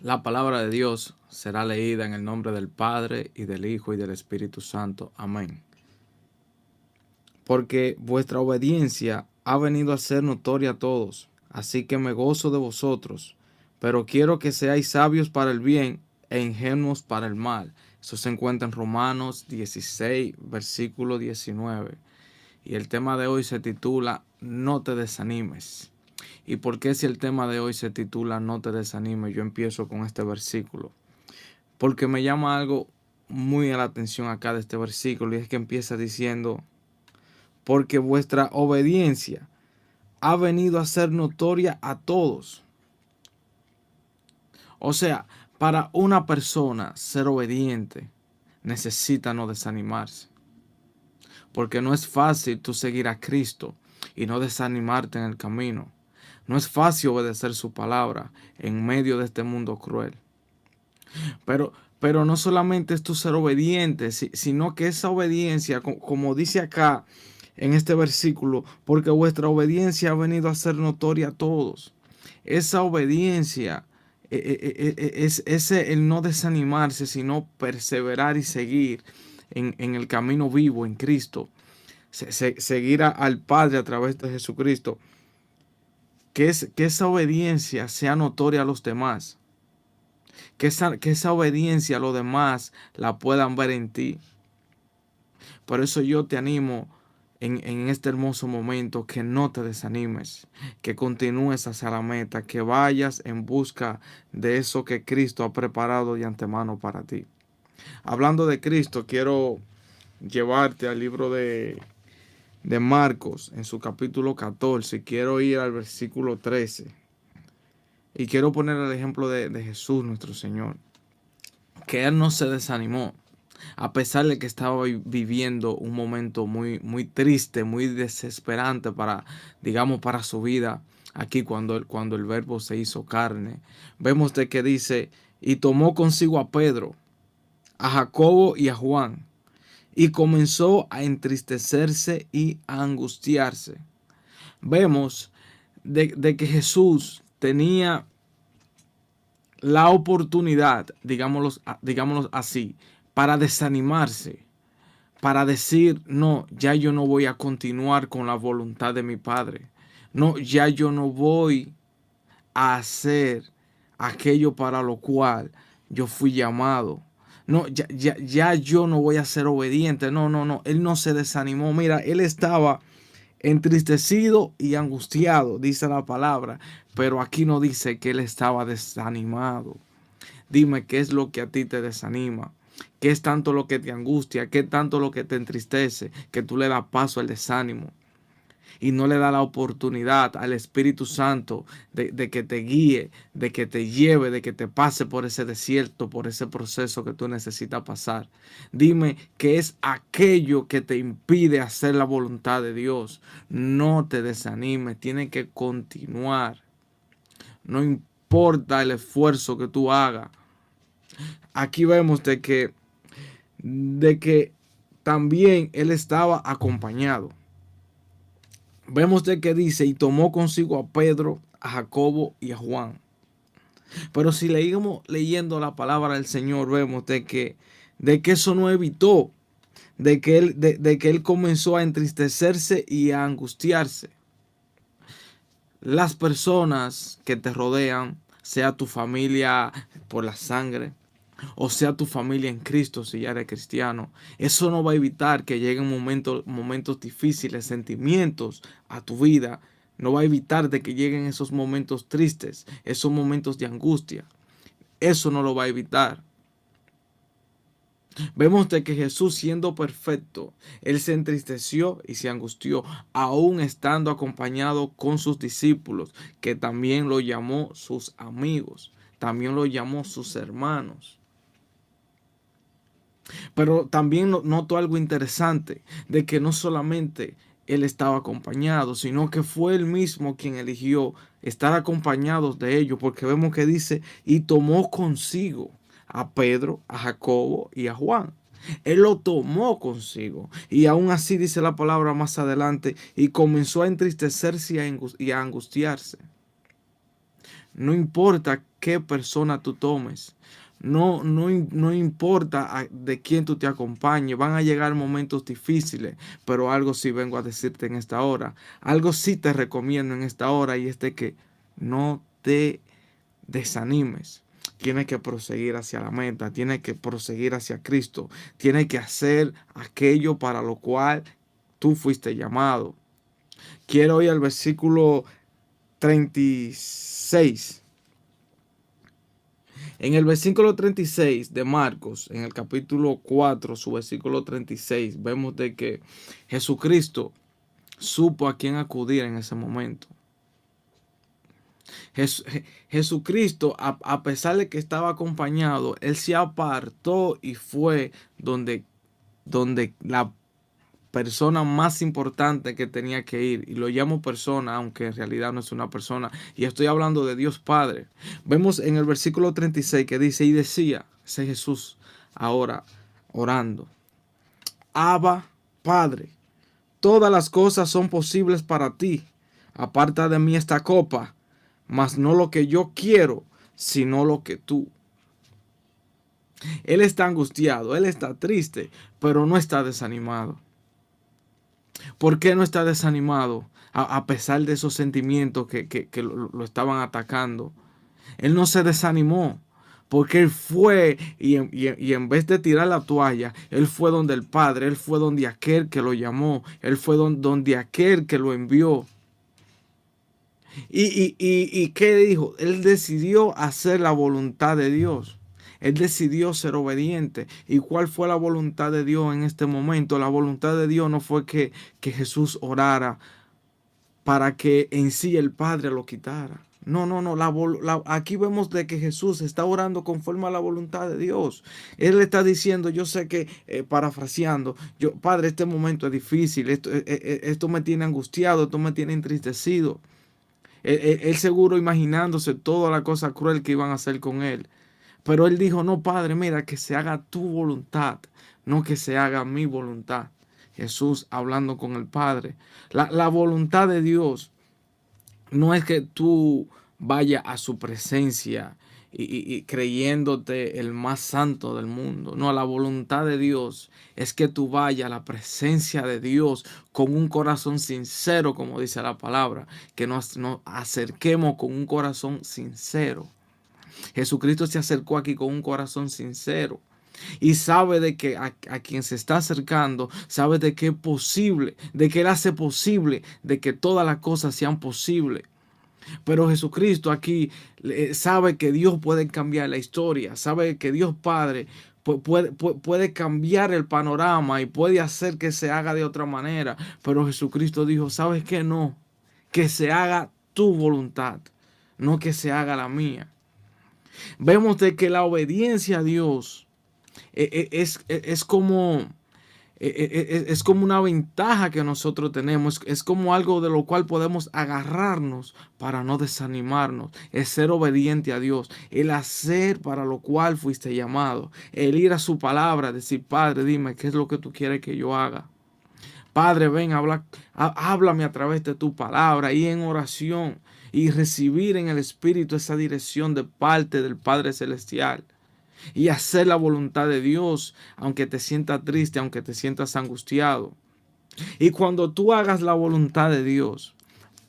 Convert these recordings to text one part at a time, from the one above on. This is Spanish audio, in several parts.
La palabra de Dios será leída en el nombre del Padre, y del Hijo, y del Espíritu Santo. Amén. Porque vuestra obediencia ha venido a ser notoria a todos, así que me gozo de vosotros, pero quiero que seáis sabios para el bien e ingenuos para el mal. Eso se encuentra en Romanos 16, versículo 19. Y el tema de hoy se titula No te desanimes. ¿Y por qué si el tema de hoy se titula No te desanimes? Yo empiezo con este versículo. Porque me llama algo muy a la atención acá de este versículo, y es que empieza diciendo, porque vuestra obediencia ha venido a ser notoria a todos. O sea, para una persona ser obediente necesita no desanimarse. Porque no es fácil tú seguir a Cristo y no desanimarte en el camino. No es fácil obedecer su palabra en medio de este mundo cruel. Pero no solamente es tú ser obediente, sino que esa obediencia, como dice acá en este versículo, porque vuestra obediencia ha venido a ser notoria a todos. Esa obediencia es ese el no desanimarse, sino perseverar y seguir en el camino vivo en Cristo. Seguir al Padre a través de Jesucristo. Que esa obediencia sea notoria a los demás. Que esa obediencia a los demás la puedan ver en ti. Por eso yo te animo en este hermoso momento que no te desanimes, que continúes hacia la meta, que vayas en busca de eso que Cristo ha preparado de antemano para ti. Hablando de Cristo, quiero llevarte al libro de Marcos en su capítulo 14. Quiero ir al versículo 13. Y quiero poner el ejemplo de Jesús nuestro Señor, que Él no se desanimó, a pesar de que estaba viviendo un momento muy triste, muy desesperante digamos, para su vida. Aquí cuando el verbo se hizo carne, vemos de que dice, y tomó consigo a Pedro, a Jacobo y a Juan, y comenzó a entristecerse y a angustiarse. Vemos de que Jesús tenía la oportunidad, digámoslo así, para desanimarse, para decir, no, ya yo no voy a continuar con la voluntad de mi Padre. No, ya yo no voy a hacer aquello para lo cual yo fui llamado. No, ya yo no voy a ser obediente. No, no, no. Él no se desanimó. Mira, él estaba entristecido y angustiado, dice la palabra, pero aquí no dice que él estaba desanimado. Dime qué es lo que a ti te desanima, qué es tanto lo que te angustia, qué es tanto lo que te entristece, que tú le das paso al desánimo y no le das la oportunidad al Espíritu Santo de que te guíe, de que te lleve, de que te pase por ese desierto, por ese proceso que tú necesitas pasar. Dime qué es aquello que te impide hacer la voluntad de Dios. No te desanimes, tienes que continuar. No importa el esfuerzo que tú hagas. Aquí vemos de que también él estaba acompañado. Vemos de que dice, y tomó consigo a Pedro, a Jacobo y a Juan. Pero si leíamos leyendo la palabra del Señor, vemos de que eso no evitó, de que él comenzó a entristecerse y a angustiarse. Las personas que te rodean, sea tu familia por la sangre, o sea tu familia en Cristo si ya eres cristiano, eso no va a evitar que lleguen momentos difíciles, sentimientos a tu vida. No va a evitar de que lleguen esos momentos tristes, esos momentos de angustia. Eso no lo va a evitar. Vemos de que Jesús, siendo perfecto, él se entristeció y se angustió, aún estando acompañado con sus discípulos, que también lo llamó sus amigos, también lo llamó sus hermanos. Pero también noto algo interesante, de que no solamente él estaba acompañado, sino que fue él mismo quien eligió estar acompañados de ellos, porque vemos que dice, y tomó consigo a Pedro, a Jacobo y a Juan. Él lo tomó consigo. Y aún así dice la palabra más adelante, y comenzó a entristecerse y a angustiarse. No importa qué persona tú tomes. No importa de quién tú te acompañes. Van a llegar momentos difíciles, pero algo sí vengo a decirte en esta hora. Algo sí te recomiendo en esta hora, y es de que no te desanimes. Tienes que proseguir hacia la meta, tienes que proseguir hacia Cristo, tienes que hacer aquello para lo cual tú fuiste llamado. Quiero ir al versículo 36. En el versículo 36 de Marcos, en el capítulo 4, su versículo 36, vemos de que Jesucristo supo a quién acudir en ese momento. Jesucristo, a pesar de que estaba acompañado, él se apartó y fue donde la persona más importante que tenía que ir. Y lo llamo persona, aunque en realidad no es una persona. Y estoy hablando de Dios Padre. Vemos en el versículo 36 que dice, y decía, ese Jesús ahora orando, Abba, Padre, todas las cosas son posibles para ti. Aparta de mí esta copa, mas no lo que yo quiero, sino lo que tú. Él está angustiado, él está triste, pero no está desanimado. ¿Por qué no está desanimado? A pesar de esos sentimientos que lo estaban atacando. Él no se desanimó. Porque él fue y en vez de tirar la toalla, él fue donde el Padre, él fue donde aquel que lo llamó, él fue donde aquel que lo envió. ¿Y qué dijo? Él decidió hacer la voluntad de Dios. Él decidió ser obediente. ¿Y cuál fue la voluntad de Dios en este momento? La voluntad de Dios no fue que Jesús orara para que en sí el Padre lo quitara. No. Aquí vemos de que Jesús está orando conforme a la voluntad de Dios. Él le está diciendo, yo sé que, parafraseando, Padre, este momento es difícil, esto me tiene angustiado, esto me tiene entristecido. Él seguro imaginándose toda la cosa cruel que iban a hacer con él. Pero él dijo, no, Padre, mira, que se haga tu voluntad, no que se haga mi voluntad. Jesús hablando con el Padre. La voluntad de Dios no es que tú vayas a su presencia y creyéndote el más santo del mundo. No, la voluntad de Dios es que tú vayas a la presencia de Dios con un corazón sincero, como dice la palabra, que nos acerquemos con un corazón sincero. Jesucristo se acercó aquí con un corazón sincero. Y sabe de que a quien se está acercando, sabe de que es posible, de que Él hace posible, de que todas las cosas sean posibles. Pero Jesucristo aquí sabe que Dios puede cambiar la historia, sabe que Dios Padre puede cambiar el panorama y puede hacer que se haga de otra manera. Pero Jesucristo dijo, ¿sabes qué? No, que se haga tu voluntad, no que se haga la mía. Vemos de que la obediencia a Dios es como es como una ventaja que nosotros tenemos, es como algo de lo cual podemos agarrarnos para no desanimarnos, es ser obediente a Dios, el hacer para lo cual fuiste llamado, el ir a su palabra, decir, Padre, dime qué es lo que tú quieres que yo haga. Padre, ven, háblame a través de tu palabra y en oración y recibir en el Espíritu esa dirección de parte del Padre Celestial. Y hacer la voluntad de Dios, aunque te sientas triste, aunque te sientas angustiado. Y cuando tú hagas la voluntad de Dios,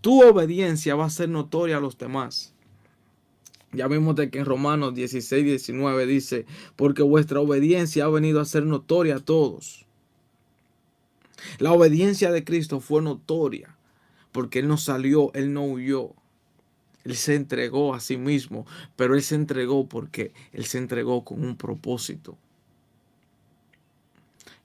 tu obediencia va a ser notoria a los demás. Ya vimos de que en Romanos 16:19 dice, porque vuestra obediencia ha venido a ser notoria a todos. La obediencia de Cristo fue notoria, porque Él no salió, Él no huyó. Él se entregó a sí mismo, pero Él se entregó porque Él se entregó con un propósito.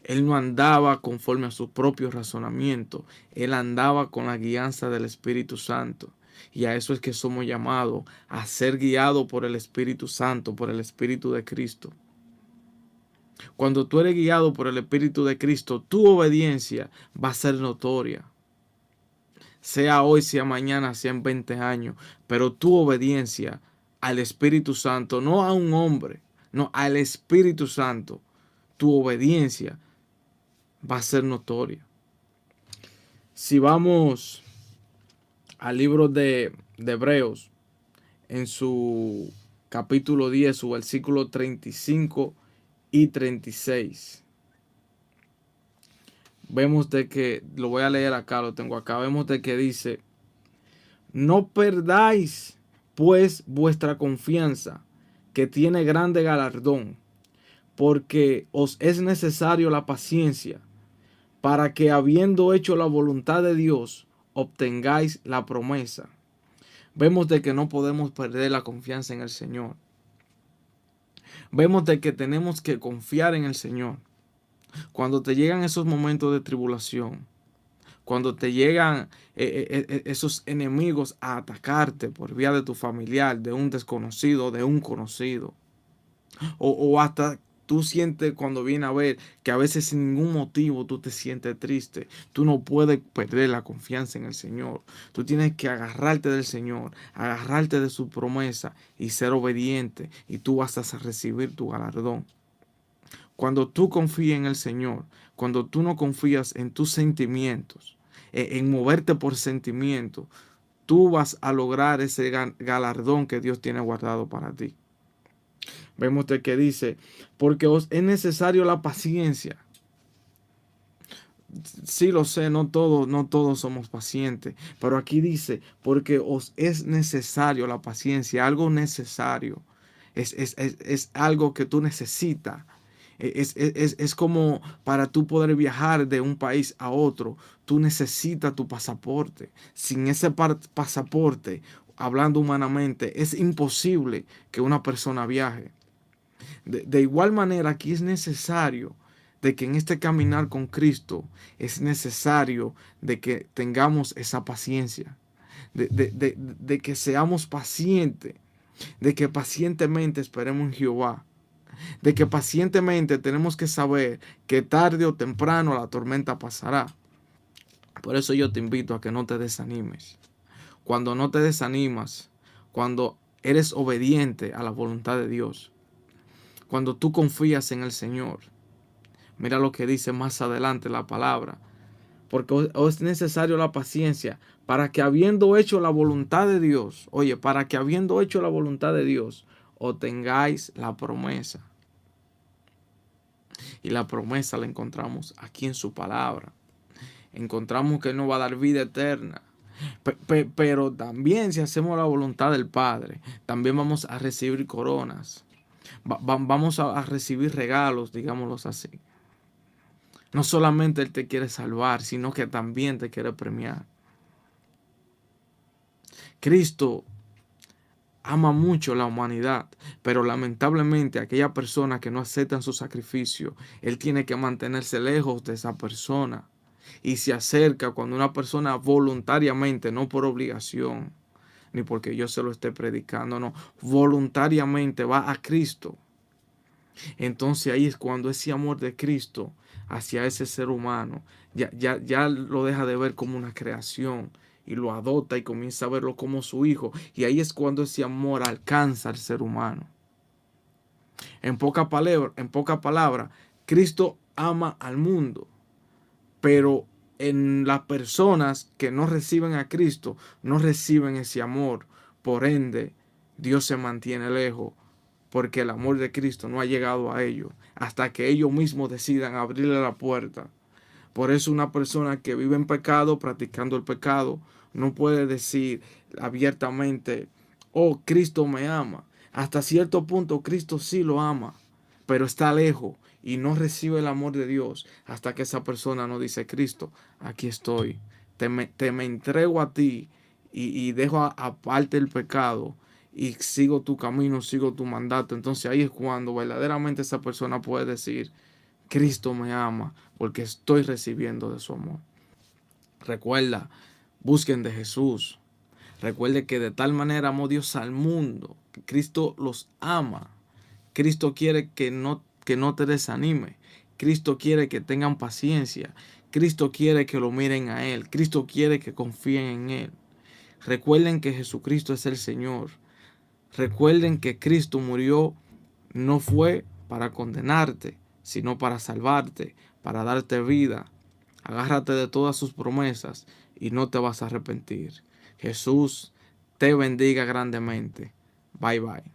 Él no andaba conforme a su propio razonamiento. Él andaba con la guianza del Espíritu Santo. Y a eso es que somos llamados, a ser guiados por el Espíritu Santo, por el Espíritu de Cristo. Cuando tú eres guiado por el Espíritu de Cristo, tu obediencia va a ser notoria. Sea hoy, sea mañana, sea en 20 años. Pero tu obediencia al Espíritu Santo, no a un hombre, no, al Espíritu Santo, tu obediencia va a ser notoria. Si vamos al libro de Hebreos, en su capítulo 10, su versículo 35 y 36. Vemos de que, lo voy a leer acá, lo tengo acá, vemos de que dice: no perdáis pues vuestra confianza, que tiene grande galardón, porque os es necesario la paciencia, para que habiendo hecho la voluntad de Dios, obtengáis la promesa. Vemos de que no podemos perder la confianza en el Señor. Vemos de que tenemos que confiar en el Señor. Cuando te llegan esos momentos de tribulación, cuando te llegan esos enemigos a atacarte por vía de tu familiar, de un desconocido, de un conocido, o hasta tú sientes cuando viene a ver que a veces sin ningún motivo tú te sientes triste. Tú no puedes perder la confianza en el Señor. Tú tienes que agarrarte del Señor, agarrarte de su promesa y ser obediente, y tú vas a recibir tu galardón. Cuando tú confías en el Señor, cuando tú no confías en tus sentimientos, en moverte por sentimiento, tú vas a lograr ese galardón que Dios tiene guardado para ti. Vemos de que dice: porque os es necesario la paciencia. Sí lo sé, no todos somos pacientes, pero aquí dice: porque os es necesario la paciencia, algo necesario. Es algo que tú necesitas. Es como para tú poder viajar de un país a otro, tú necesitas tu pasaporte. Sin ese pasaporte, hablando humanamente, es imposible que una persona viaje. De igual manera, aquí es necesario de que en este caminar con Cristo es necesario de que tengamos esa paciencia, de que seamos pacientes, de que pacientemente esperemos en Jehová, de que pacientemente tenemos que saber que tarde o temprano la tormenta pasará. Por eso yo te invito a que no te desanimes. Cuando no te desanimas, cuando eres obediente a la voluntad de Dios, cuando tú confías en el Señor, mira lo que dice más adelante la palabra: porque os es necesario la paciencia, para que habiendo hecho la voluntad de Dios, oye, para que habiendo hecho la voluntad de Dios, obtengáis la promesa. Y la promesa la encontramos aquí en su palabra. Encontramos que Él nos va a dar vida eterna. Pero también, si hacemos la voluntad del Padre, también vamos a recibir coronas. Vamos a recibir regalos, digámoslo así. No solamente Él te quiere salvar, sino que también te quiere premiar. Cristo ama mucho la humanidad, pero lamentablemente aquella persona que no acepta su sacrificio, Él tiene que mantenerse lejos de esa persona. Y se acerca cuando una persona voluntariamente, no por obligación, ni porque yo se lo esté predicando, no, voluntariamente va a Cristo. Entonces ahí es cuando ese amor de Cristo hacia ese ser humano ya lo deja de ver como una creación y lo adopta y comienza a verlo como su hijo. Y ahí es cuando ese amor alcanza al ser humano. En pocas palabras, Cristo ama al mundo, pero en las personas que no reciben a Cristo, no reciben ese amor. Por ende, Dios se mantiene lejos, porque el amor de Cristo no ha llegado a ellos hasta que ellos mismos decidan abrirle la puerta. Por eso una persona que vive en pecado, practicando el pecado, no puede decir abiertamente: oh, Cristo me ama. Hasta cierto punto Cristo sí lo ama, pero está lejos y no recibe el amor de Dios hasta que esa persona no dice: Cristo, aquí estoy, te me entrego a ti y dejo aparte el pecado y sigo tu camino, sigo tu mandato. Entonces ahí es cuando verdaderamente esa persona puede decir: Cristo me ama porque estoy recibiendo de su amor. Recuerda, busquen de Jesús. Recuerde que de tal manera amó Dios al mundo, que Cristo los ama. Cristo quiere que no te desanime. Cristo quiere que tengan paciencia. Cristo quiere que lo miren a Él. Cristo quiere que confíen en Él. Recuerden que Jesucristo es el Señor. Recuerden que Cristo murió, no fue para condenarte, sino para salvarte, para darte vida. Agárrate de todas sus promesas y no te vas a arrepentir. Jesús te bendiga grandemente. Bye bye.